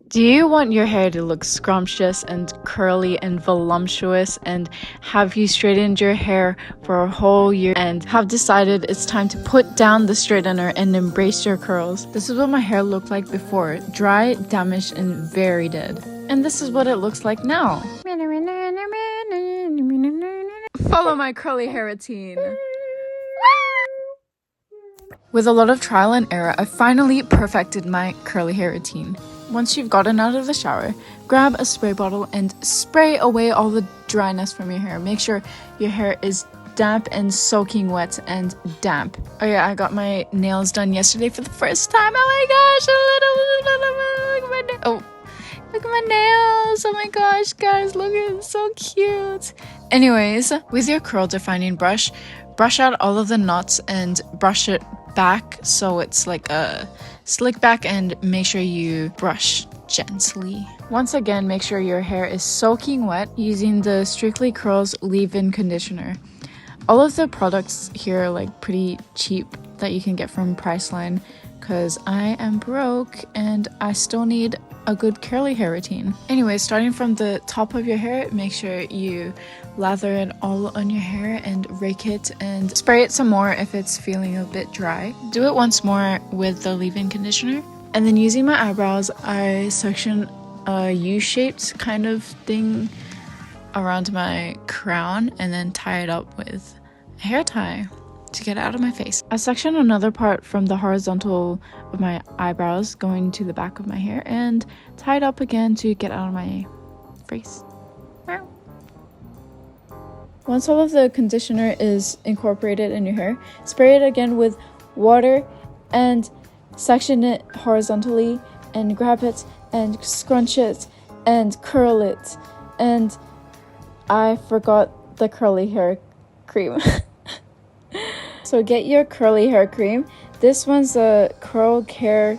Do you want your hair to look scrumptious and curly and voluptuous and have you straightened your hair for a whole year and have decided it's time to put down the straightener and embrace your curls? This is what my hair looked like before, dry, damaged, and very dead. And this is what it looks like now. Follow my curly hair routine. With a lot of trial and error, I finally perfected my curly hair routine. Once you've gotten out of the shower, grab a spray bottle and spray away all the dryness from your hair. Make sure your hair is damp and soaking wet and damp. Oh yeah, I got my nails done yesterday for the first time. Oh my gosh, look at my nails. Oh my gosh, guys, look, it's so cute. Anyways, with your curl defining brush out all of the knots and brush it back so it's like a slick back, and make sure you brush gently. Once again, make sure your hair is soaking wet using the Strictly Curls leave-in conditioner. All of the products here are like pretty cheap that you can get from Priceline because I am broke and I still need a good curly hair routine. Anyway, starting from the top of your hair, make sure you lather it all on your hair and rake it and spray it some more if it's feeling a bit dry. Do it once more with the leave-in conditioner. And then using my eyebrows, I section a U-shaped kind of thing around my crown and then tie it up with a hair tie to get it out of my face. I section another part from the horizontal of my eyebrows going to the back of my hair and tie it up again to get out of my face. Once all of the conditioner is incorporated in your hair, spray it again with water and section it horizontally and grab it and scrunch it and curl it. And I forgot the curly hair cream. So get your curly hair cream. This one's a curl care,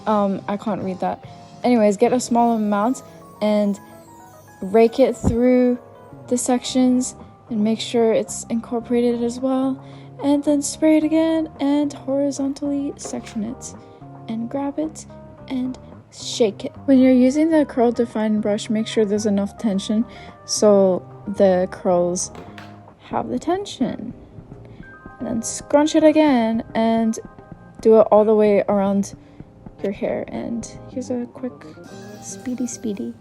I can't read that. Anyways, get a small amount and rake it through the sections and make sure it's incorporated as well. And then spray it again and horizontally section it and grab it and shake it. When you're using the curl defining brush, make sure there's enough tension so the curls have the tension. And then scrunch it again and do it all the way around your hair. And here's a quick speedy.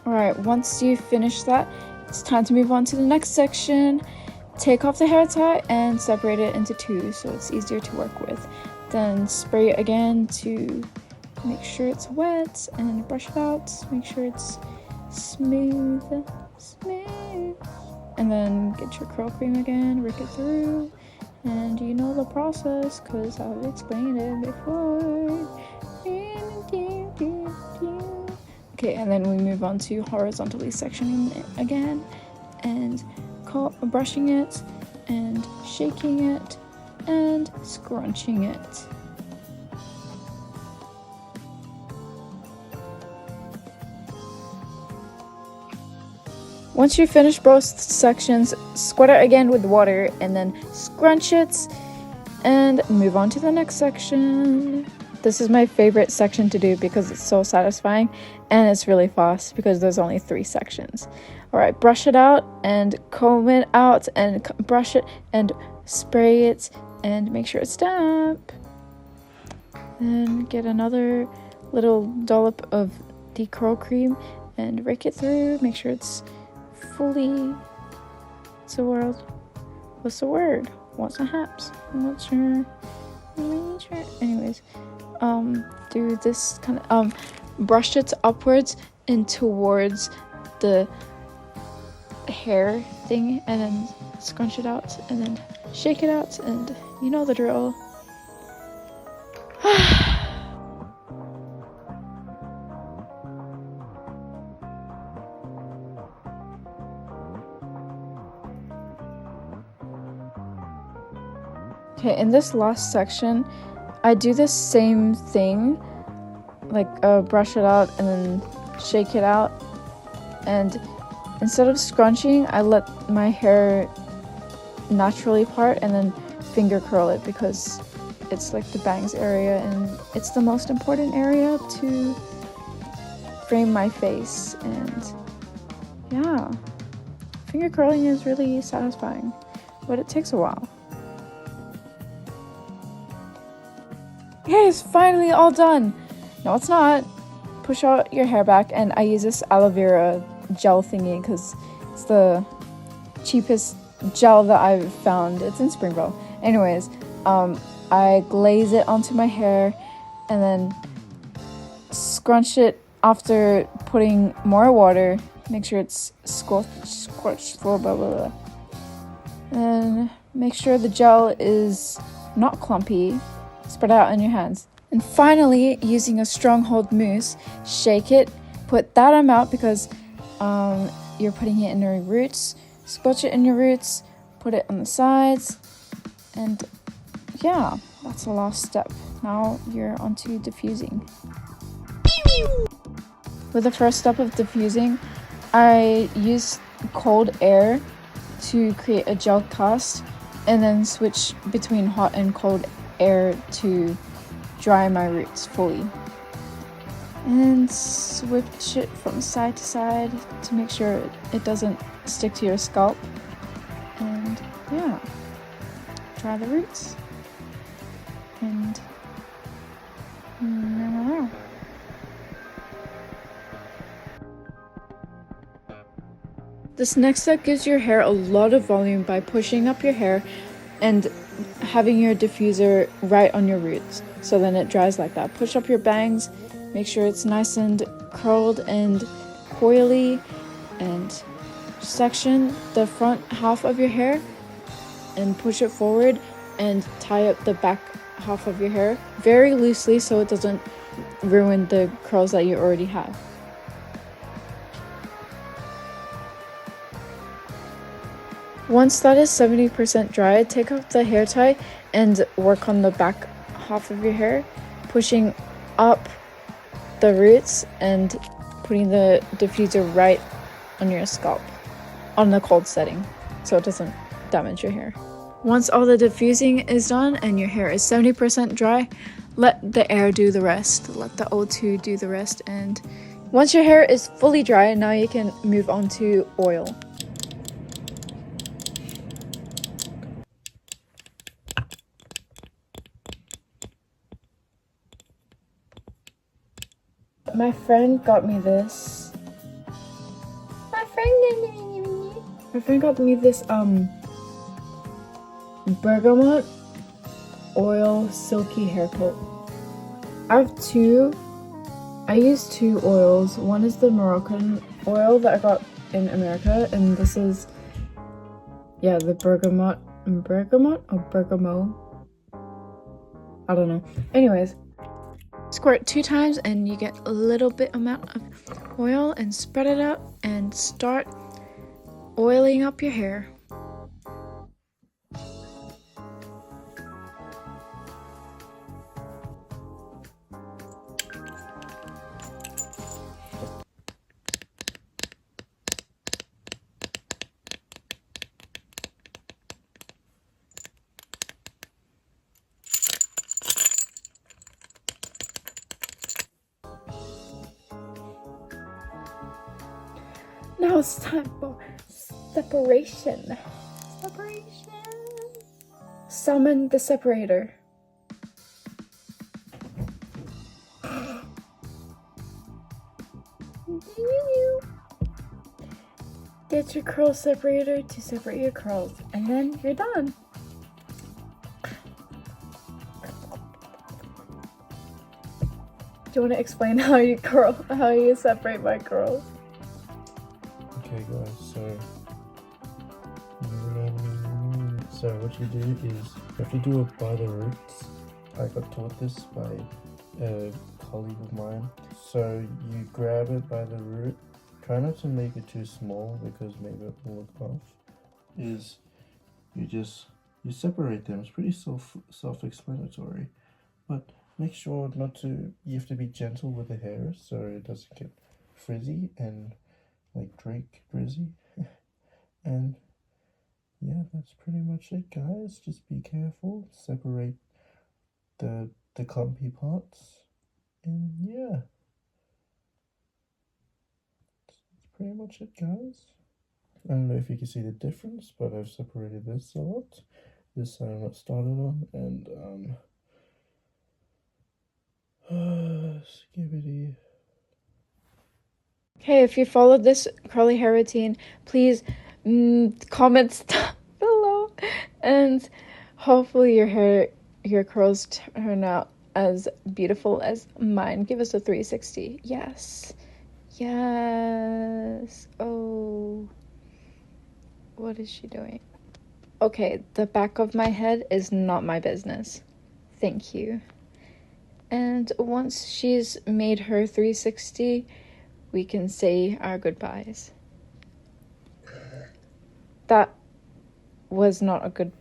Alright, once you finish that, it's time to move on to the next section. Take off the hair tie and separate it into two so it's easier to work with. Then spray it again to make sure it's wet and brush it out. Make sure it's smooth. And then get your curl cream again, rake it through. And you know the process because I've explained it before. Okay, and then we move on to horizontally sectioning it again and brushing it and shaking it and scrunching it. Once you finish both sections, squirt it again with water and then scrunch it and move on to the next section. This is my favorite section to do because it's so satisfying and it's really fast because there's only 3 sections. Alright, brush it out and comb it out and brush it and spray it and make sure it's damp. Then get another little dollop of the curl cream and rake it through. Make sure it's fully... What's the word? What's a haps? What's your... Anyways, do this kind of brush it upwards and towards the hair thing and then scrunch it out and then shake it out and you know the drill. Okay, in this last section, I do the same thing, like brush it out and then shake it out, and instead of scrunching, I let my hair naturally part and then finger curl it because it's like the bangs area and it's the most important area to frame my face. And yeah, finger curling is really satisfying, but it takes a while. Okay, it's finally all done. No, it's not. Push out your hair back, and I use this aloe vera gel thingy because it's the cheapest gel that I've found. It's in Springville. Anyways, I glaze it onto my hair and then scrunch it after putting more water. Make sure it's scorched, blah, blah, blah. And make sure the gel is not clumpy. Spread it out on your hands. And finally, using a stronghold mousse, shake it. Put that amount because you're putting it in your roots. Squelch it in your roots. Put it on the sides. And yeah, that's the last step. Now you're onto diffusing. With the first step of diffusing, I use cold air to create a gel cast and then switch between hot and cold air to dry my roots fully. And switch it from side to side to make sure it doesn't stick to your scalp. And yeah, dry the roots. And this next step gives your hair a lot of volume by pushing up your hair and having your diffuser right on your roots, so then it dries like that. Push up your bangs, make sure it's nice and curled and coily, and section the front half of your hair and push it forward and tie up the back half of your hair very loosely so it doesn't ruin the curls that you already have. Once that is 70% dry, take off the hair tie and work on the back half of your hair, pushing up the roots and putting the diffuser right on your scalp on the cold setting so it doesn't damage your hair. Once all the diffusing is done and your hair is 70% dry, let the air do the rest. Let the O2 do the rest. And once your hair is fully dry, now you can move on to oil. My friend got me this. My friend got me this bergamot oil silky hair coat. I use two oils. One is the Moroccan oil that I got in America, and this is the bergamot or bergamot. I don't know. Anyways, squirt 2 times and you get a little bit amount of oil and spread it out and start oiling up your hair. Now it's time for separation. Summon the separator. Get your curl separator to separate your curls, and then you're done. Do you want to explain how you separate my curls? Okay guys, so what you do is you have to do it by the roots. I got taught this by a colleague of mine. So you grab it by the root, try not to make it too small because maybe it will look off. You separate them. It's pretty self-explanatory. but make sure not to, you have to be gentle with the hair so it doesn't get frizzy and like Drake frizzy. And yeah, that's pretty much it, guys. Just be careful, separate the clumpy parts, and yeah, that's pretty much it, guys. I don't know if you can see the difference, but I've separated this a lot. This side I'm not started on, and skibbity. Okay, if you followed this curly hair routine, please comment stuff below, and hopefully your curls turn out as beautiful as mine. Give us a 360. Yes. Oh, what is she doing? Okay, the back of my head is not my business. Thank you. And once she's made her 360, we can say our goodbyes. That was not a good